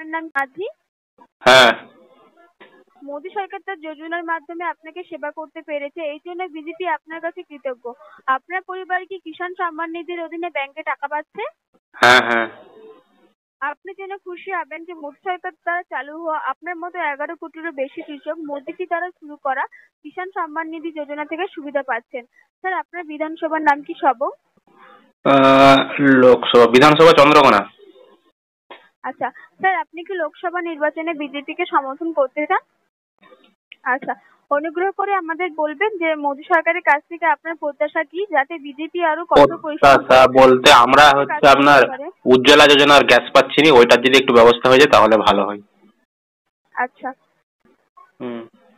আপনার নাম মাঝি? হ্যাঁ। মোদী সরকার তার যোজনার মাধ্যমে আপনাকে সেবা করতে পেরেছে, এই জন্য বিজেপি আপনার কাছে কৃতজ্ঞ। আপনার পরিবার কি কিষাণ সম্মান নিধির অধীনে ব্যাংকে টাকা পাচ্ছে? হ্যাঁ হ্যাঁ। আপনি জেনে খুশি হবেন যে মোদী সরকার দ্বারা চালু হওয়া আপনার মতো 11 কোটিরও বেশি কৃষক মোদীজি দ্বারা শুরু করা কিষাণ সম্মান নিধি যোজনা থেকে সুবিধা পাচ্ছেন। স্যার, আপনার বিধানসভার নাম কি সবং? লোকসভা বিধানসভা চন্দ্রকোনা। আচ্ছা স্যার, আপনি কি লোকসভা নির্বাচনে বিজেপিকে সমর্থন করতে চান? আচ্ছা, অনুগ্রহ করে আমাদের বলবেন যে মোদী সরকারের কাছ থেকে আপনার প্রত্যাশা কি, যাতে বিজেপি আরো কঠোর পরিশ্রম প্রত্যাশা বলতে আমরা হচ্ছে আপনার উজ্জ্বলা যোজনার গ্যাস পাচ্ছি না, ওইটার যদি একটু ব্যবস্থা হয়ে যায় তাহলে ভালো হয়। আচ্ছা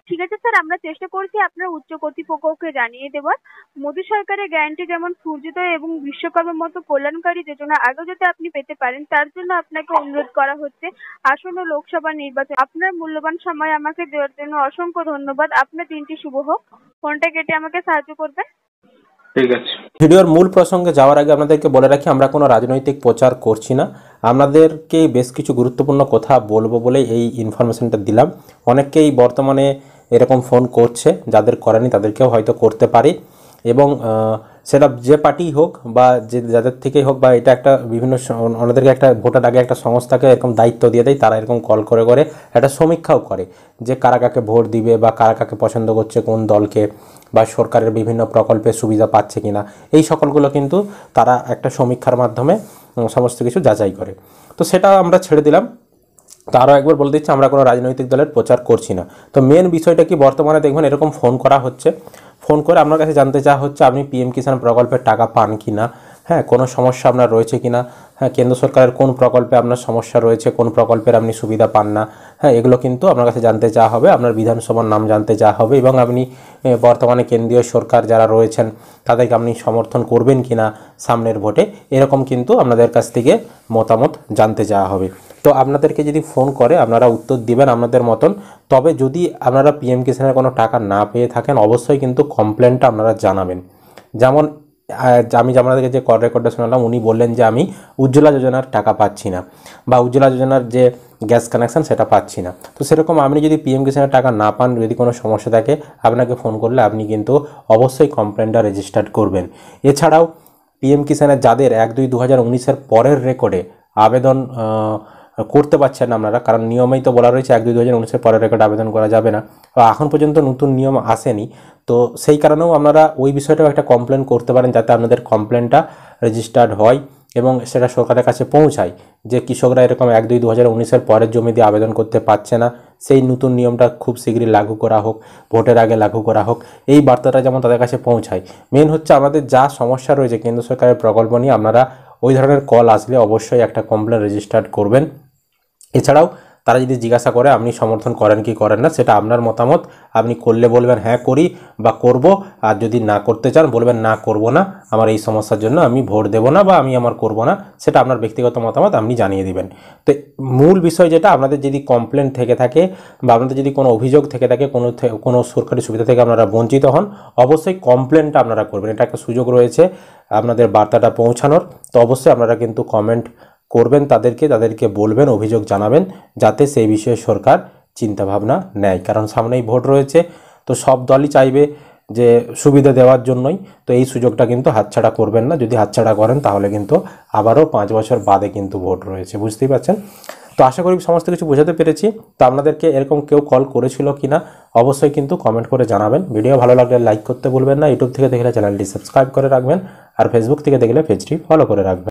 ঠিক আছে স্যার, আমরা চেষ্টা করছি আপনার উচ্চ কর্তৃপক্ষকে জানিয়ে দেওয়ার। মোদী সরকারের গ্যারান্টি যেমন সূর্যোদয় এবং বিশ্বকর্মার মতো কল্যাণকারী যোজনা আগেও যাতে আপনি পেতে পারেন, তার জন্য আপনাকে অনুরোধ করা হচ্ছে। আসন্ন লোকসভা নির্বাচন আপনার মূল্যবান সময় আমাকে দেওয়ার জন্য অসংখ্য ধন্যবাদ। আপনার দিনটি শুভ হোক। ফোনটা কেটে আমাকে সাহায্য করবেন। ঠিক আছে। ভিডিওর মূল প্রসঙ্গে যাওয়ার আগে আপনাদেরকে বলে রাখি, আমরা কোনো রাজনৈতিক প্রচার করছি না। আপনাদেরকে বেশ কিছু গুরুত্বপূর্ণ কথা বলবো বলে এই ইনফরমেশনটা দিলাম। অনেকেই বর্তমানে এরকম ফোন করছে, যাদের করেনি তাদেরকেও হয়তো করতে পারে, এবং সেটা যে পার্টি হোক বা যে যাদের থেকেই হোক, বা এটা একটা বিভিন্ন ওনাদেরকে একটা ভোটের আগে একটা সংস্থাকে এরকম দায়িত্ব দিয়ে দেয়, তারা এরকম কল করে করে একটা সমীক্ষাও করে যে কারা কাকে ভোট দিবে বা কারা কাকে পছন্দ করছে, কোন দলকে, বা সরকারের বিভিন্ন প্রকল্পের সুবিধা পাচ্ছে কিনা, এই সকলগুলো কিন্তু তারা একটা সমীক্ষার মাধ্যমে সমস্ত কিছু যাচাই করে। তো সেটা আমরা ছেড়ে দিলাম। তো আরও একবার বলে দিচ্ছি, আমরা কোনো রাজনৈতিক দলের প্রচার করছি না। তো মেন বিষয়টা কি, বর্তমানে দেখবেন এরকম ফোন করা হচ্ছে, ফোন করে আপনার কাছে জানতে চাওয়া হচ্ছে আপনি পিএম কিষাণ প্রকল্পের টাকা পান কি না, হ্যাঁ, কোনো সমস্যা আপনার রয়েছে কি না, হ্যাঁ, কেন্দ্র সরকারের কোন প্রকল্পে আপনার সমস্যা রয়েছে, কোন প্রকল্পের আপনি সুবিধা পান না, হ্যাঁ, এগুলো কিন্তু আপনার কাছে জানতে চাওয়া হবে। আপনার বিধানসভার নাম জানতে চাওয়া হবে, এবং আপনি বর্তমানে কেন্দ্রীয় সরকার যারা রয়েছেন তাদেরকে আপনি সমর্থন করবেন কি না সামনের ভোটে, এরকম কিন্তু আপনাদের কাছ থেকে মতামত জানতে চাওয়া হবে। তো আপনাদেরকে যদি ফোন করে আপনারা উত্তর দিবেন আপনাদের মতন। তবে যদি আপনারা পিএম কিষাণের কোনো টাকা না পেয়ে থাকেন, অবশ্যই কিন্তু কমপ্লেনটা আপনারা জানাবেন। যেমন আমি আপনাদেরকে যে কল রেকর্ডটা শোনালাম, উনি বললেন যে আমি উজ্জ্বলা যোজনার টাকা পাচ্ছি না, বা উজ্জ্বলা যোজনার যে গ্যাস কানেকশান সেটা পাচ্ছি না। তো সেরকম আপনি যদি পিএম কিষাণের টাকা না পান, যদি কোনো সমস্যা থাকে, আপনাকে ফোন করলে আপনি কিন্তু অবশ্যই কমপ্লেনটা রেজিস্টার্ড করবেন। এছাড়াও পিএম কিষাণের যাদের 1-2-2019-এর পরের রেকর্ডে আবেদন করতে পারছেন না আপনারা, কারণ নিয়মেই তো বলা রয়েছে 1-2-2019-এর পরের রেকর্ডে আবেদন করা যাবে না, তো এখন পর্যন্ত নতুন নিয়ম আসেনি। তো সেই কারণেও আপনারা ওই বিষয়টাও একটা কমপ্লেন করতে পারেন, যাতে আপনাদের কমপ্লেনটা রেজিস্টার্ড হয় এবং সেটা সরকারের কাছে পৌঁছায় যে কৃষকরা এরকম 1-2-2019-এর পরের জমি দিয়ে আবেদন করতে পারছে না, সেই নতুন নিয়মটা খুব শীঘ্রই লাগু করা হোক, ভোটের আগে লাগু করা হোক, এই বার্তাটা যেমন তাদের কাছে পৌঁছায়। মেন হচ্ছে আমাদের যা সমস্যা রয়েছে কেন্দ্র সরকারের প্রকল্প নিয়ে, আপনারা ওই ধরনের কল আসলে অবশ্যই একটা কমপ্লেন রেজিস্টার্ড করবেন। এছাড়াও তারা যদি জিজ্ঞাসা করে আপনি সমর্থন করেন কি করেন না, সেটা আপনার মতামত, আপনি করলে বলবেন হ্যাঁ করি বা করব, আর যদি না করতে চান বলবেন না করব না, আমার এই সমস্যার জন্য আমি ভোট দেব না বা আমি আমার করব না, সেটা আপনার ব্যক্তিগত মতামত আপনি জানিয়ে দিবেন। তো মূল বিষয় যেটা, আপনাদের যদি কমপ্লেন থেকে থাকে বা আপনাদের যদি কোনো অভিযোগ থেকে থাকে, কোনো সরকারি সুবিধা থেকে আপনারা বঞ্চিত হন, অবশ্যই কমপ্লেনটা আপনারা করবেন। এটা একটা সুযোগ রয়েছে আপনাদের বার্তাটা পৌঁছানোর। তো অবশ্যই আপনারা কিন্তু কমেন্ট করবেন, তাদেরকে বলবেন, অভিযোগ জানাবেন, যাতে সেই বিষয়ে সরকার চিন্তাভাবনা নেয়। কারণ সামনেই ভোট রয়েছে, তো সব দলই চাইবে যে সুবিধা দেওয়ার জন্যই। তো এই সুযোগটা কিন্তু হাতছাড়া করবেন না। যদি হাতছাড়া করেন তাহলে কিন্তু আবারও 5 বছর বাদে কিন্তু ভোট রয়েছে, বুঝতেই পারছেন। তো আশা করি সমস্ত কিছু বোঝাতে পেরেছি। তো আপনাদেরকে এরকম কেউ কল করেছিল কি না অবশ্যই কিন্তু কমেন্ট করে জানাবেন। ভিডিও ভালো লাগলে লাইক করতে ভুলবেন না। ইউটিউব থেকে দেখলে চ্যানেলটি সাবস্ক্রাইব করে রাখবেন, আর ফেসবুক থেকে দেখলে পেজটি ফলো করে রাখবেন।